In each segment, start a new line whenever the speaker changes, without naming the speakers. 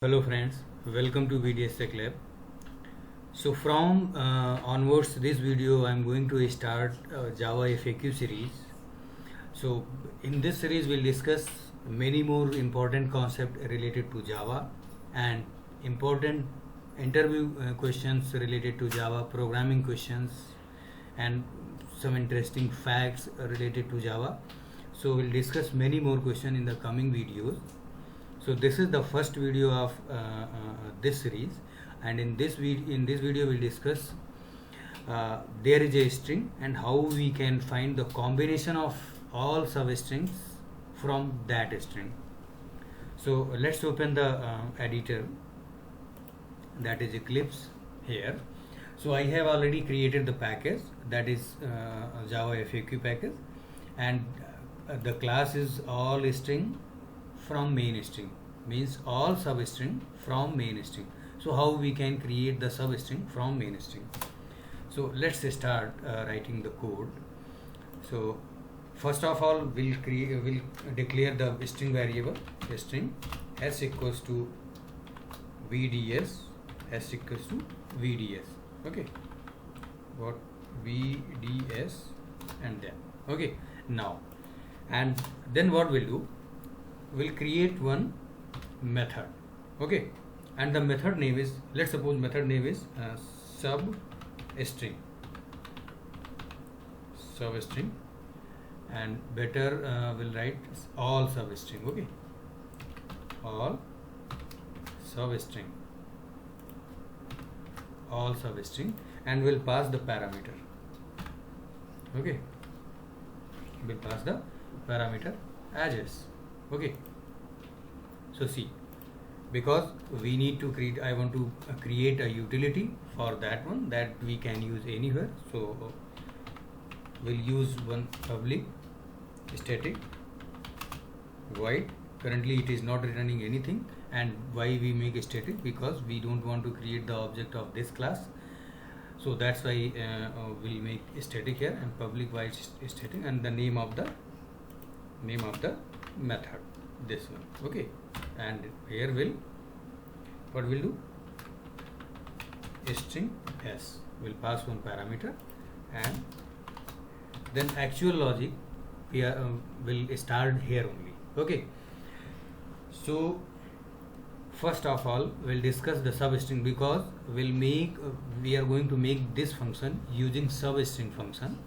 Hello friends, welcome to VDS Tech Lab. So from onwards this video I am going to start Java FAQ series. So in this series we'll discuss many more important concepts related to Java and important interview questions related to Java, programming questions and some interesting facts related to Java. So we'll discuss many more questions in the coming videos. So this is the first video of this series, and in this video we'll discuss there is a string and how we can find the combination of all substrings from that string. So let's open the editor, that is Eclipse here. So I have already created the package, that is Java FAQ package, and the class is all string from main string, means all substring from main string. So how we can create the substring from main string? So let's start writing the code. So first of all we'll declare the string variable string s equals to vds, s equals to vds, okay, what vds, and then okay. Now and then what we'll do, we'll create one method, okay, and the method name is, let's suppose method name is substring, and better we'll write all substring, okay, all substring, and we'll pass the parameter, okay, we'll pass the parameter as is, okay. So see, because we need to create, I want to create a utility for that one that we can use anywhere. So we'll use one public static void. Currently it is not returning anything, and why we make a static, because we don't want to create the object of this class. So that's why we'll make a static here, and public void static, and the name of the method, this one, okay. And here what we'll do, string s, will pass one parameter, and then actual logic will start here only, okay. So first of all we'll discuss the substring, because we are going to make this function using substring function.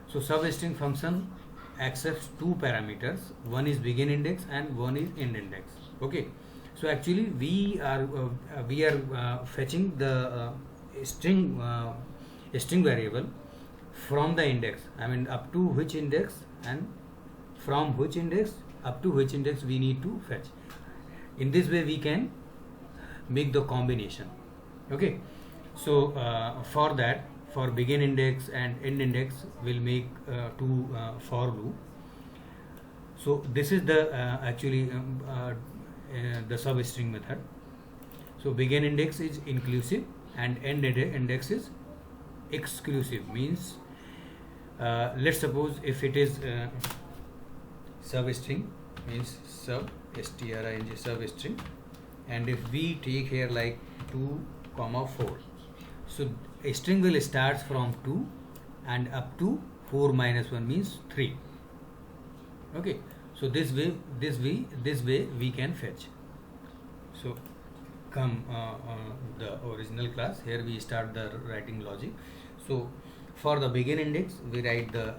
So substring function accepts two parameters, one is begin index and one is end index, okay. So actually we are fetching the string variable from the index, I mean up to which index and from which index up to which index we need to fetch. In this way we can make the combination, okay. So for that, for begin index and end index we'll make two for loop. So this is the the substring method. So begin index is inclusive and end index is exclusive, means let's suppose if it is substring, means string substring, and if we take here like 2, 4, so a string will start from 2 and up to 4 minus 1 means 3, okay. So this way we can fetch. So come the original class, here we start the writing logic. So for the begin index we write the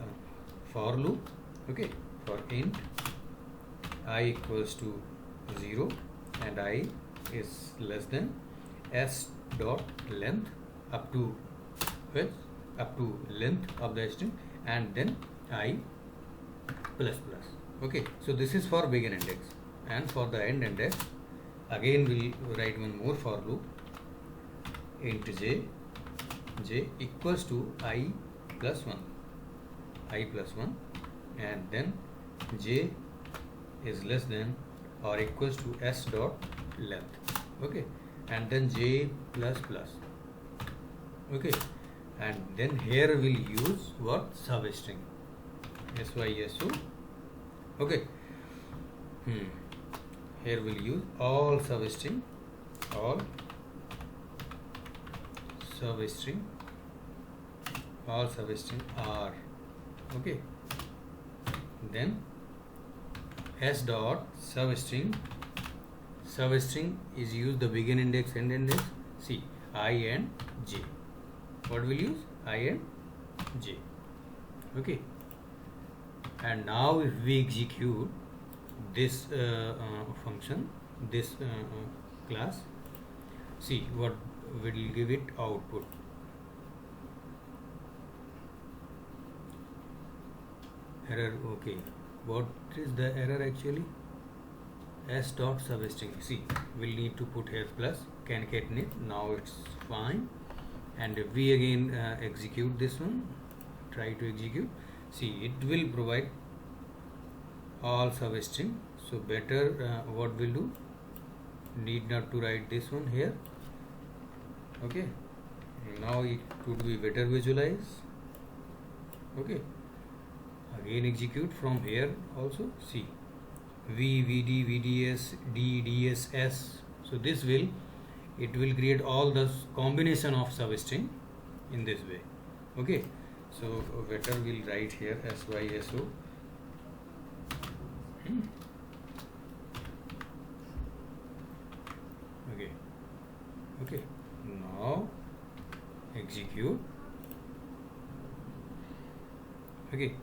for loop, okay, for int I equals to 0 and I is less than s dot length up to which, up to length of the string, and then I plus plus, okay. So this is for begin index, and for the end index again we'll write one more for loop, int j equals to I plus 1, and then j is less than or equals to s dot length, okay, and then j plus plus, okay. And then here we'll use what, substring, syso, okay. here we'll use all substring R. Okay, then s dot substring is used the begin index, end index. See, I and j. What will use? I and j. Okay, and now if we execute this function, this class, see what will give it output. Error. Okay, what is the error actually? S dot substring. See, we'll need to put here plus concatenate. Now it's fine. And if we again execute this one, try to execute, see, it will provide all substring. So better what we'll do, need not to write this one here. Okay, now it could be better visualize. Okay, again execute from here also. See, V, VD, VDS, D, DS, S. So this will, it will create all the combination of substring in this way. Okay, so better we'll write here SYSO. Okay, now execute. Okay,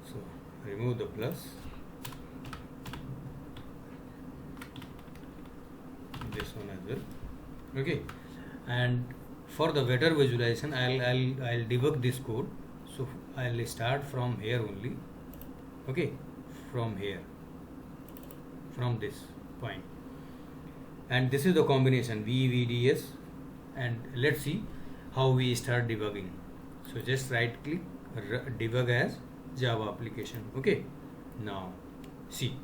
so remove the plus, this one as well. Okay, and for the better visualization, I'll debug this code. So I'll start from here only. Okay, from here, from this point, and this is the combination VVDS, and let's see how we start debugging. So just right click, debug as Java application. Okay, now see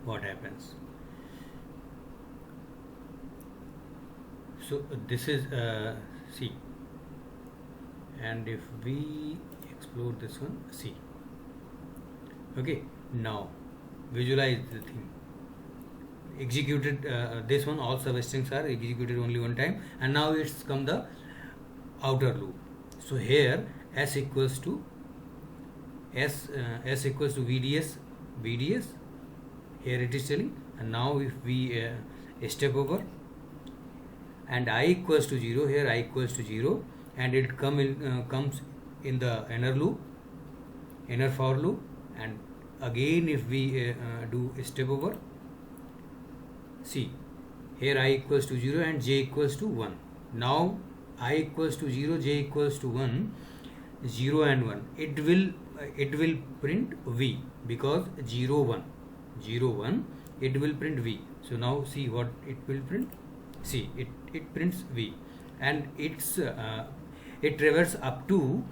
what happens. So this is C, and if we explore this one, C. Okay, now visualize the thing. Executed this one, all substrings are executed only one time, and now it's come the outer loop. So here s equals to VDS, here it is telling, and now if we step over and I equals to 0, here I equals to 0, and it comes in the inner loop, inner for loop, and again if we do step over, see, here I equals to 0 and j equals to 1. Now I equals to 0, j equals to 1, 0 and 1, it will print V, because 0 1 it will print V. So now see what it will print. See, it prints V, and it traverses up to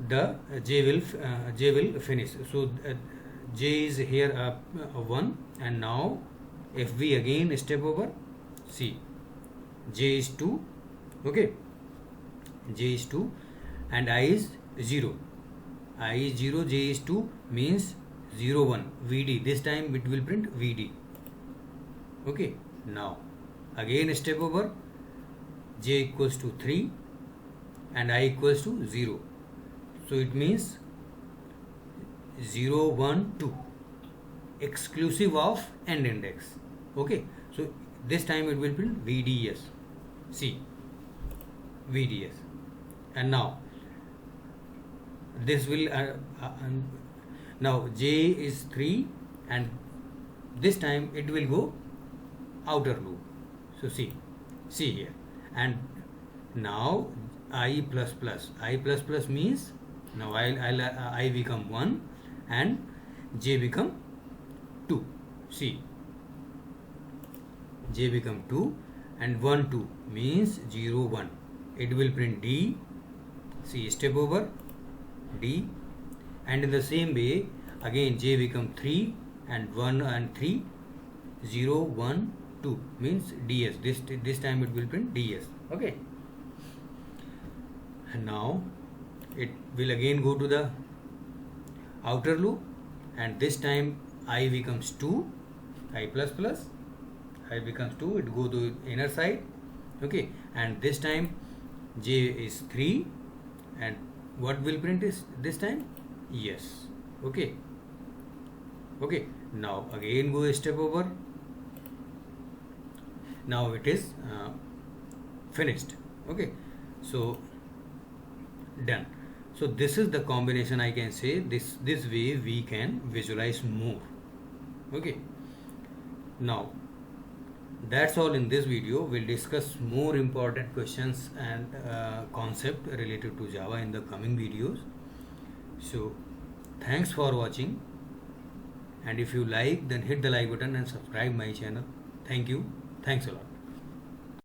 the j will finish. So j is here 1, and now if we again step over, see, j is 2. Okay, j is 2 and I is 0. I is 0, j is 2, means 0 1 VD. This time it will print VD. Okay, now again step over, j equals to 3 and I equals to 0. So it means 0 1 2 exclusive of end index. Okay, so this time it will print VDS. See, VDS, and now this will now j is 3, and this time it will go outer loop. So see here, and now I plus plus means now I become 1 and j become 2. See, j become 2 and 1 2 means 0 1. It will print D. See, step over D, and in the same way again j become 3 and 1 and 3, 0 1 2 means DS. This time it will print DS. Okay, and now it will again go to the outer loop, and this time I becomes 2 I plus plus, I becomes 2, it go to inner side, okay, and this time j is 3, and what will print is this time? Yes. Okay. Okay, now again go a step over. Now it is finished. Okay, so done. So this is the combination, I can say this way we can visualize more. Okay, now that's all in this video. We'll discuss more important questions and concept related to Java in the coming videos. So thanks for watching, and if you like, then hit the like button and subscribe my channel. Thank you. Thanks a lot.